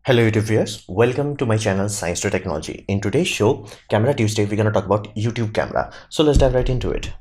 Hello YouTube viewers, welcome to my channel Science to Technology. In today's show, Camera Tuesday, we're going to talk about YouTube camera. So let's dive right into it.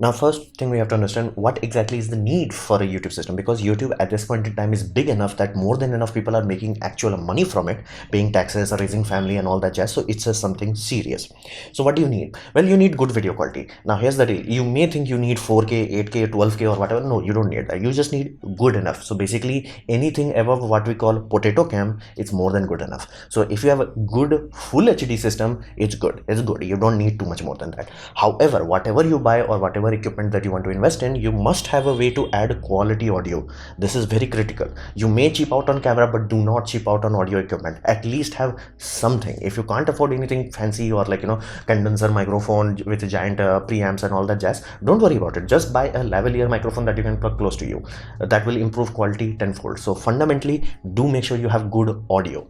Now, first thing we have to understand what exactly is the need for a YouTube system, because YouTube at this point in time is big enough that more than enough people are making actual money from it, paying taxes, raising family and all that jazz. So it's something serious. So what do you need? Well, you need good video quality. Now here's the deal. You may think you need 4K, 8K, 12K or whatever. No, you don't need that. You just need good enough. So basically anything above what we call potato cam, it's more than good enough. So if you have a good full HD system, it's good. It's good. You don't need too much more than that. However, whatever you buy or whatever equipment that you want to invest in, you must have a way to add quality audio. This is very critical. You may cheap out on camera, but do not cheap out on audio equipment. At least have something. If you can't afford anything fancy or condenser microphone with giant preamps and all that jazz, don't worry about it. Just buy a lavalier microphone that you can plug close to you. That will improve quality tenfold. So fundamentally, do make sure you have good audio.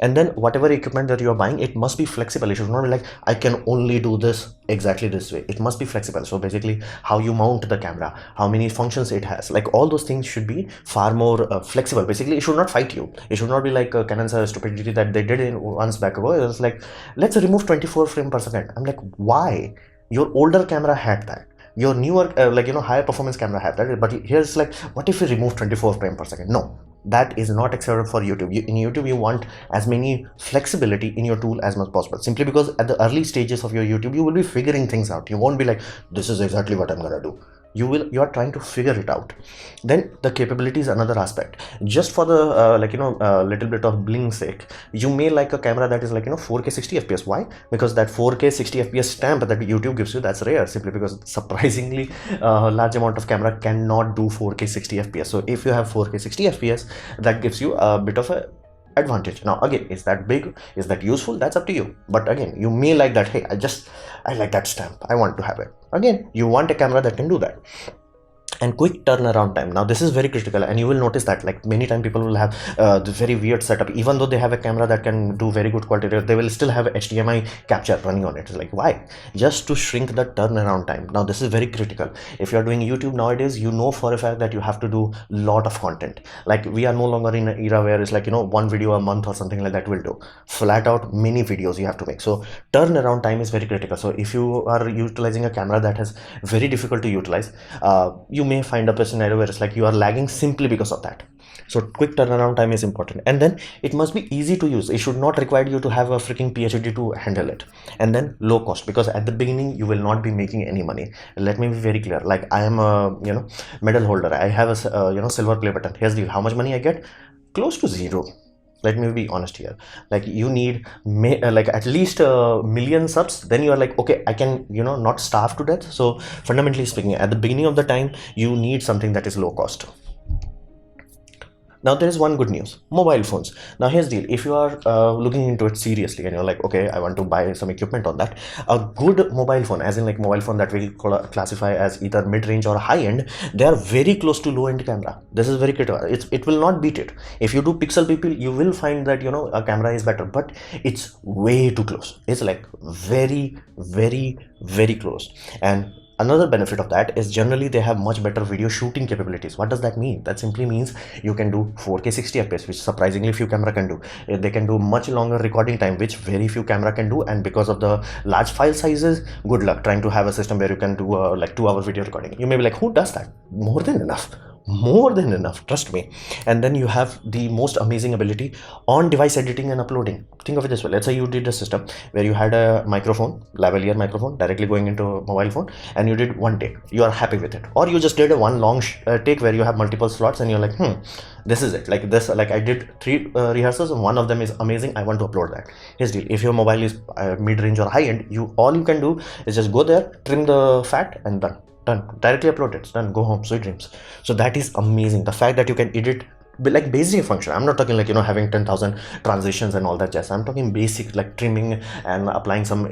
And then whatever equipment that you are buying, it must be flexible. It should not be like, I can only do this exactly this way. It must be flexible. So basically how you mount the camera, how many functions it has, like all those things should be far more flexible. Basically it should not fight you. It should not be like Canon's stupidity that they did in once back ago. It was like, let's remove 24 frames per second. I'm like, why? Your older camera had that. Your newer higher performance camera had that, but here's like, what if you remove 24 frames per second? No, that is not acceptable for YouTube. In YouTube, you want as many flexibility in your tool as much possible, simply because at the early stages of your YouTube, you will be figuring things out. You won't be like, this is exactly what I'm gonna do. You are trying to figure it out. Then the capability is another aspect. Just for the little bit of bling sake, you may like a camera that is 4K 60 fps. Why? Because that 4K 60 fps stamp that YouTube gives you, that's rare, simply because surprisingly large amount of camera cannot do 4K 60 fps. So if you have 4K 60 fps, that gives you a bit of a advantage. Now again, is that big, is that useful? That's up to you. But again, you may like that, hey, I like that stamp, I want to have it. Again, you want a camera that can do that. And quick turnaround time. Now this is very critical, and you will notice that like many times people will have the very weird setup. Even though they have a camera that can do very good quality, they will still have HDMI capture running on it. It's like, why? Just to shrink the turnaround time. Now this is very critical. If you are doing YouTube nowadays, you know for a fact that you have to do a lot of content. Like we are no longer in an era where it's like one video a month or something like that will do. Flat out many videos you have to make. So turnaround time is very critical. So if you are utilizing a camera that is very difficult to utilize, you may find up a scenario where it's like you are lagging simply because of that. So quick turnaround time is important, and then it must be easy to use. It should not require you to have a freaking PhD to handle it. And then low cost, because at the beginning you will not be making any money. Let me be very clear. Like I am a medal holder. I have a silver play button. Here's the deal. How much money I get? Close to zero. Let me be honest here. Like you need at least a million subs, then you are like, okay, I can not starve to death. So fundamentally speaking, at the beginning of the time, you need something that is low cost. Now there is one good news: mobile phones. Now here's the deal. If you are looking into it seriously and you're like, okay, I want to buy some equipment on that, a good mobile phone, as in like mobile phone that we classify as either mid-range or high-end, they are very close to low-end camera. This is very critical. It will not beat it. If you do pixel people, you will find that a camera is better, but it's way too close. It's like very, very, very close. And another benefit of that is generally they have much better video shooting capabilities. What does that mean? That simply means you can do 4K 60 fps, which surprisingly few camera can do. They can do much longer recording time, which very few camera can do. And because of the large file sizes, good luck trying to have a system where you can do like 2-hour video recording. You may be like, who does that? More than enough. More than enough, trust me. And then you have the most amazing ability on device editing and uploading. Think of it this way. Let's say you did a system where you had a microphone, lavalier microphone, directly going into a mobile phone, and you did one take. You are happy with it. Or you just did a one long take where you have multiple slots and you're like, this is it. Like this, like I did 3 rehearsals and one of them is amazing. I want to upload that. Here's the deal. If your mobile is mid-range or high-end, all you can do is just go there, trim the fat, and done. Directly upload it. Done. Go home. Sweet dreams. So that is amazing. The fact that you can edit like basic function. I'm not talking like having 10,000 transitions and all that jazz. I'm talking basic, like trimming and applying some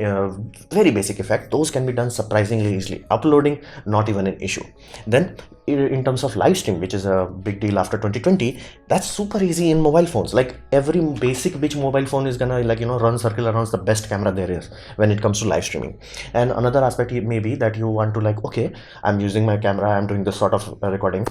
very basic effect. Those can be done surprisingly easily. Uploading, not even an issue. Then in terms of live stream, which is a big deal after 2020, that's super easy in mobile phones. Like every basic which mobile phone is gonna run circle around the best camera there is when it comes to live streaming. And another aspect may be that you want to like, okay, I'm using my camera, I'm doing this sort of recording.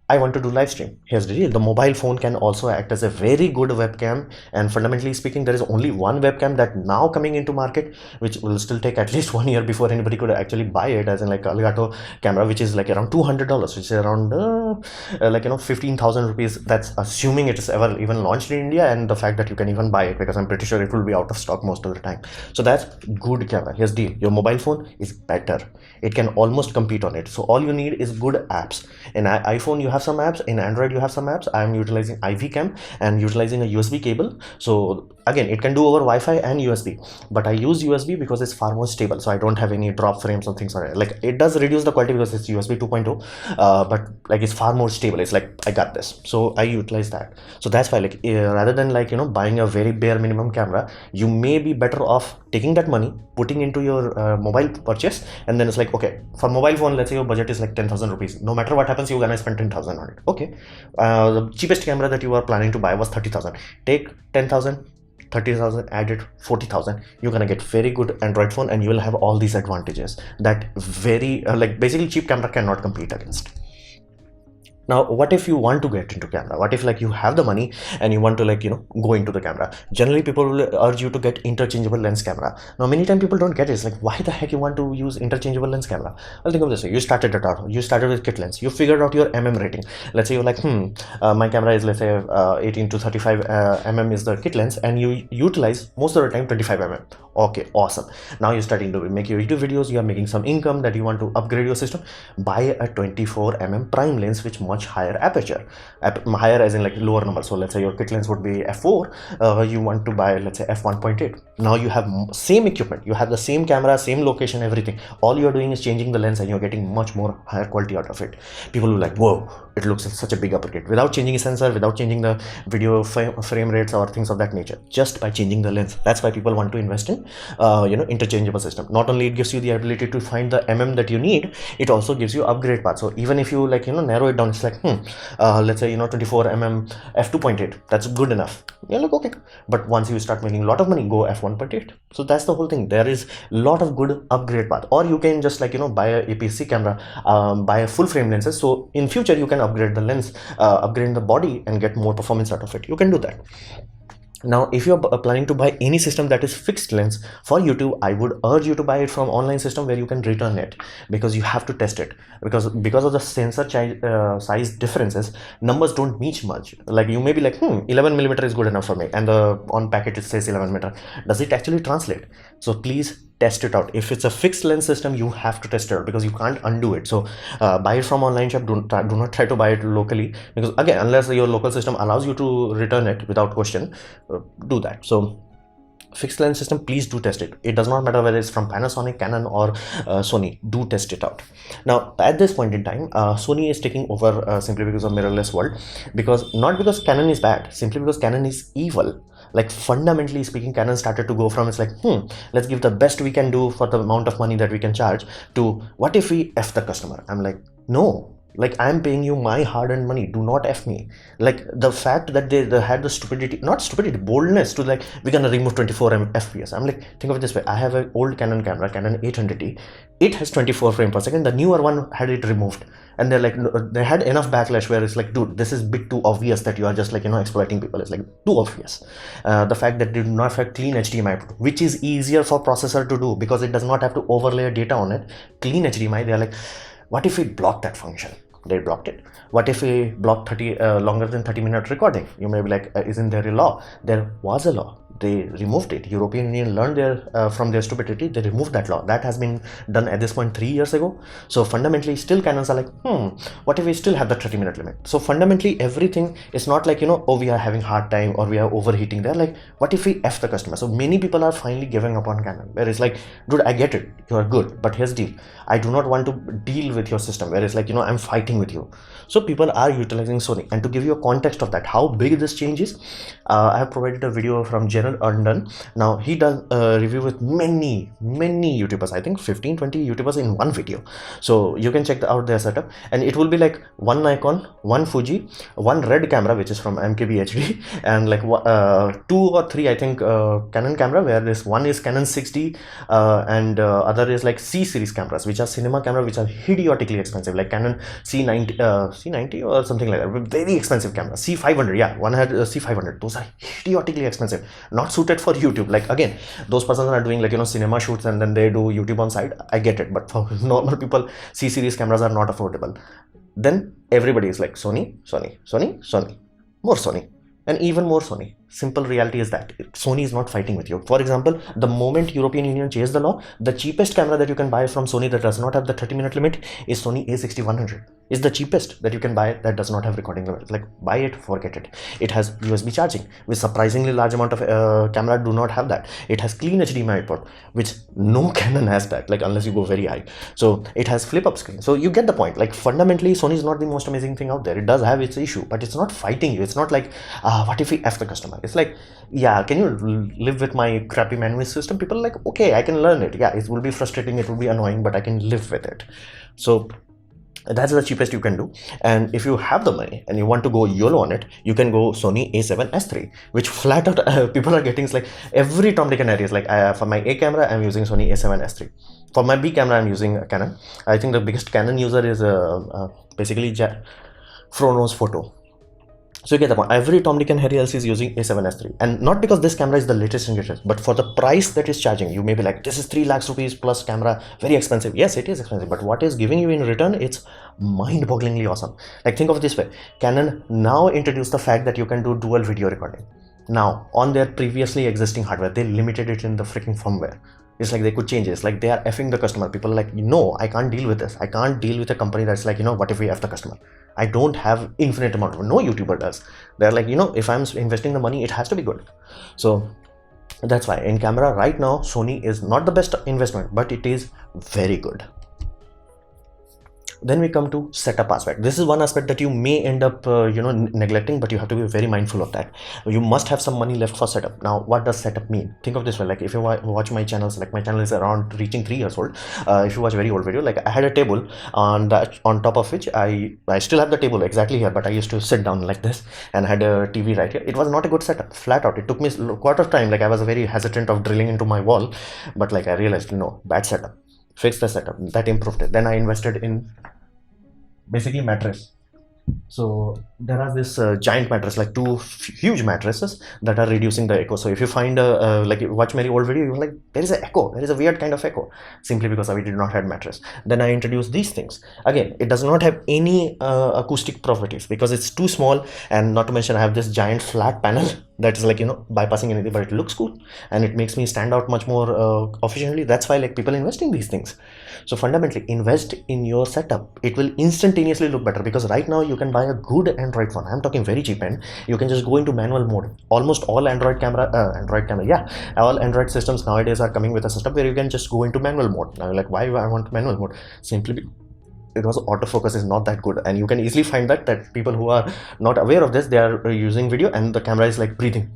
I want to do live stream. Here's the deal. The mobile phone can also act as a very good webcam. And fundamentally speaking, there is only one webcam that now coming into market, which will still take at least 1 year before anybody could actually buy it, as in like Elgato camera, which is like around $200, which is around 15,000 rupees. That's assuming it is ever even launched in India, and the fact that you can even buy it, because I'm pretty sure it will be out of stock most of the time. So that's good camera. Here's the deal. Your mobile phone is better. It can almost compete on it. So all you need is good apps. In iPhone you have some apps, in Android you have some apps. I am utilizing IV cam and utilizing a USB cable. So again, it can do over Wi-Fi and USB, but I use USB because it's far more stable, so I don't have any drop frames or things like that. Like, it does reduce the quality because it's USB 2.0, but like it's far more stable. It's like, I got this, so I utilize that. So that's why, like, rather than like buying a very bare minimum camera, you may be better off taking that money, putting into your mobile purchase, and then it's like, okay, for mobile phone, let's say your budget is like 10,000 rupees. No matter what happens, you're gonna spend 10,000 on it. Okay, the cheapest camera that you are planning to buy was 30,000. Take 10,000, 30,000, added 40,000, you're gonna get very good Android phone, and you will have all these advantages that very like basically cheap camera cannot compete against. Now, what if you want to get into camera? What if like you have the money and you want to like go into the camera? Generally, people will urge you to get interchangeable lens camera. Now, many times people don't get it. It's like, why the heck you want to use interchangeable lens camera? Well, think of this way. You started it out. You started with kit lens. You figured out your rating. Let's say you're like, my camera is, let's say 18 to 35 is the kit lens, and you utilize most of the time 25 Okay, awesome. Now you're starting to make your YouTube videos. You are making some income that you want to upgrade your system. Buy a 24 prime lens, which much higher aperture, higher as in like lower number. So let's say your kit lens would be f4, you want to buy, let's say, f1.8. now you have same equipment, you have the same camera, same location, everything. All you're doing is changing the lens, and you're getting much more higher quality out of it. People will like, whoa, it looks such a big upgrade, without changing a sensor, without changing the video frame rates or things of that nature, just by changing the lens. That's why people want to invest in interchangeable system. Not only it gives you the ability to find the that you need, it also gives you upgrade path. So even if you like narrow it down, it's like let's say 24 f2.8, that's good enough. You're like, okay, but once you start making a lot of money, go f1.8. So that's the whole thing. There is a lot of good upgrade path. Or you can just like buy a APS-C camera, buy a full frame lenses, so in future you can upgrade the lens, upgrade the body, and get more performance out of it. You can do that. Now, if you're planning to buy any system that is fixed lens for YouTube, I would urge you to buy it from online system where you can return it, because you have to test it, because of the sensor size differences, numbers don't meet much. Like, you may be like, 11mm is good enough for me, and on packet it says 11mm. Does it actually translate? So please test it out. If it's a fixed lens system, you have to test it out, because you can't undo it. So buy it from online shop. Do not try to buy it locally, because again, unless your local system allows you to return it without question, do that. So fixed lens system, please do test it. It does not matter whether it's from Panasonic, Canon, or Sony. Do test it out. Now, at this point in time, Sony is taking over simply because of mirrorless world, not because Canon is bad, simply because Canon is evil. Like, fundamentally speaking, Canon started to go from, it's like, let's give the best we can do for the amount of money that we can charge, to what if we F the customer? I'm like, no. Like, I'm paying you my hard-earned money. Do not F me. Like, the fact that they had the stupidity, not stupidity, boldness to like, we're gonna remove 24 FPS. I'm like, think of it this way. I have an old Canon camera, Canon 800D. It has 24 frames per second. The newer one had it removed. And they're like, they had enough backlash where it's like, dude, this is a bit too obvious that you are just like, exploiting people. It's like, too obvious. The fact that they do not have clean HDMI, which is easier for processor to do, because it does not have to overlay data on it. Clean HDMI, they're like, what if we block that function? They blocked it. What if we block longer than 30-minute recording? You may be like, isn't there a law? There was a law. They removed it. European Union learned from their stupidity. They removed that law. That has been done at this point 3 years ago. So fundamentally, still Canons are like, what if we still have the 30-minute limit? So fundamentally, everything is not like, oh, we are having hard time or we are overheating. They're like, what if we F the customer? So many people are finally giving up on Canon, where it's like, dude, I get it. You are good, but here's the deal. I do not want to deal with your system, where it's like, I'm fighting with you. So people are utilizing Sony. And to give you a context of that, how big this change is, I have provided a video from General channel Undone. Now he does review with many YouTubers. I think 15-20 YouTubers in one video. So you can check out their setup, and it will be like one Nikon, one Fuji, one red camera which is from MKBHD, and like 2 or 3 I think Canon camera, where this one is Canon 6D and other is like C series cameras, which are cinema camera, which are idiotically expensive, like Canon C90 or something like that, very expensive camera. C500, yeah, one had C500. Those are idiotically expensive, not suited for YouTube. Like again, those persons are doing like, you know, cinema shoots and then they do YouTube on side. I get it, but for normal people, C series cameras are not affordable. Then everybody is like Sony, more Sony, and even more Sony. Simple reality is that Sony is not fighting with you. For example, the moment European Union changed the law, the cheapest camera that you can buy from Sony that does not have the 30-minute limit is Sony A6100. Is the cheapest that you can buy that does not have recording limit. Like, buy it, forget it. It has USB charging, with surprisingly large amount of camera do not have that. It has clean HDMI output, which no Canon has that, like unless you go very high. So it has flip up screen. So you get the point. Like fundamentally, Sony is not the most amazing thing out there. It does have its issue, but it's not fighting you. It's not like, what if we F the customer? It's like, yeah, can you live with my crappy manual system? People are like, okay, I can learn it. Yeah, it will be frustrating, it will be annoying, but I can live with it. So that's the cheapest you can do. And if you have the money and you want to go YOLO on it, you can go Sony A7S3, which flat out people are getting. It's like every Tom, Dick and Harry is like, for my A camera I'm using Sony A7S3, for my B camera I'm using Canon. I think the biggest Canon user is basically Frono's Photo. So you get the point. Every Tom, Dick and Harry else is using A7S3, and not because this camera is the latest and greatest, but for the price that is charging. You may be like, this is 3 lakhs rupees plus camera, very expensive. Yes, it is expensive, but what is giving you in return, it's mind-bogglingly awesome. Like, think of it this way. Canon now introduced the fact that you can do dual video recording. Now, on their previously existing hardware, they limited it in the freaking firmware. It's like they could change it. It's like they are effing the customer. People are like, no, I can't deal with this. I can't deal with a company that's like, you know, what if we F the customer? I don't have infinite amount of, no YouTuber does. They're like, you know, if I'm investing the money, it has to be good. So that's why in camera right now, Sony is not the best investment, but it is very good. Then we come to setup aspect. This is one aspect that you may end up neglecting, but you have to be very mindful of that. You must have some money left for setup. Now, what does setup mean? Think of this way. Like, if you watch my channels, like my channel is around reaching 3 years old. If you watch very old video, like I had a table on top of which I still have the table exactly here, but I used to sit down like this and had a TV right here. It was not a good setup, flat out. It took me quite of time. Like, I was very hesitant of drilling into my wall, but like I realized, no, bad setup. Fix the setup. That improved it. Then I invested in basically mattress. So there are this giant mattress, like 2 huge mattresses that are reducing the echo. So if you find like you watch my old video, you're like, there is an echo, there is a weird kind of echo, simply because we did not have mattress. Then I introduced these things. Again, it does not have any acoustic properties because it's too small, and not to mention I have this giant flat panel that is like, you know, bypassing anything, but it looks cool and it makes me stand out much more efficiently. That's why like people invest in these things. So fundamentally, invest in your setup. It will instantaneously look better, because right now you can buy a good Android phone. I'm talking very cheap end. You can just go into manual mode. Almost all all Android systems nowadays are coming with a system where you can just go into manual mode. Now, like, why I want manual mode? Simply because autofocus is not that good, and you can easily find that people who are not aware of this, they are using video and the camera is like breathing.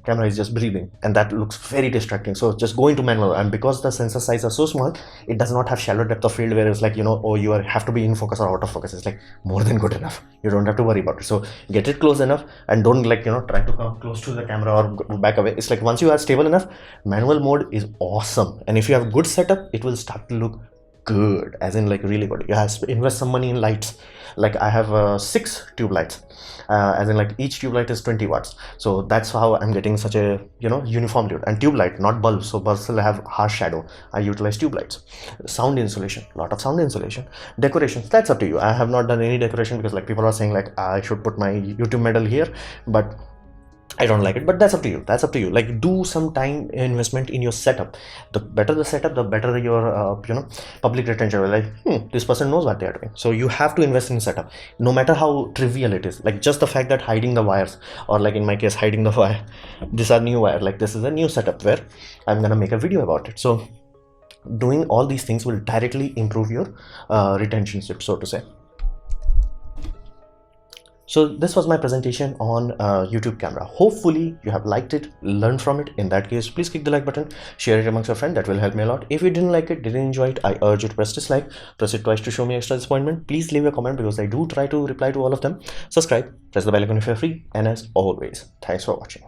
Camera is just breathing, and that looks very distracting. So just go into manual, and because the sensor size are so small, it does not have shallow depth of field where it's like, you know, oh, you have to be in focus or out of focus. It's like more than good enough. You don't have to worry about it. So get it close enough, and don't, like, you know, try to come close to the camera or go back away. It's like once you are stable enough, manual mode is awesome. And if you have good setup, it will start to look good, as in like really good. You have to invest some money in lights. Like I have 6 tube lights, as in like each tube light is 20 watts. So that's how I'm getting such a, you know, uniform tube. And tube light, not bulbs, so bulbs will have harsh shadow. I utilize tube lights. Sound insulation, lot of sound insulation. Decorations, that's up to you. I have not done any decoration because like people are saying like I should put my YouTube medal here, but I don't like it. But that's up to you. That's up to you. Like, do some time investment in your setup. The better the setup, the better your public retention. Like, this person knows what they are doing. So you have to invest in setup, no matter how trivial it is. Like just the fact that hiding the wires, or like in my case hiding the wire. These are new wire. Like this is a new setup where I'm gonna make a video about it. So doing all these things will directly improve your retention, so to say. So this was my presentation on YouTube camera. Hopefully you have liked it, learned from it. In that case, please click the like button, share it amongst your friends. That will help me a lot. If you didn't like it, didn't enjoy it, I urge you to press dislike, press it twice to show me extra disappointment. Please leave a comment because I do try to reply to all of them. Subscribe, press the bell icon if you're free, and as always, thanks for watching.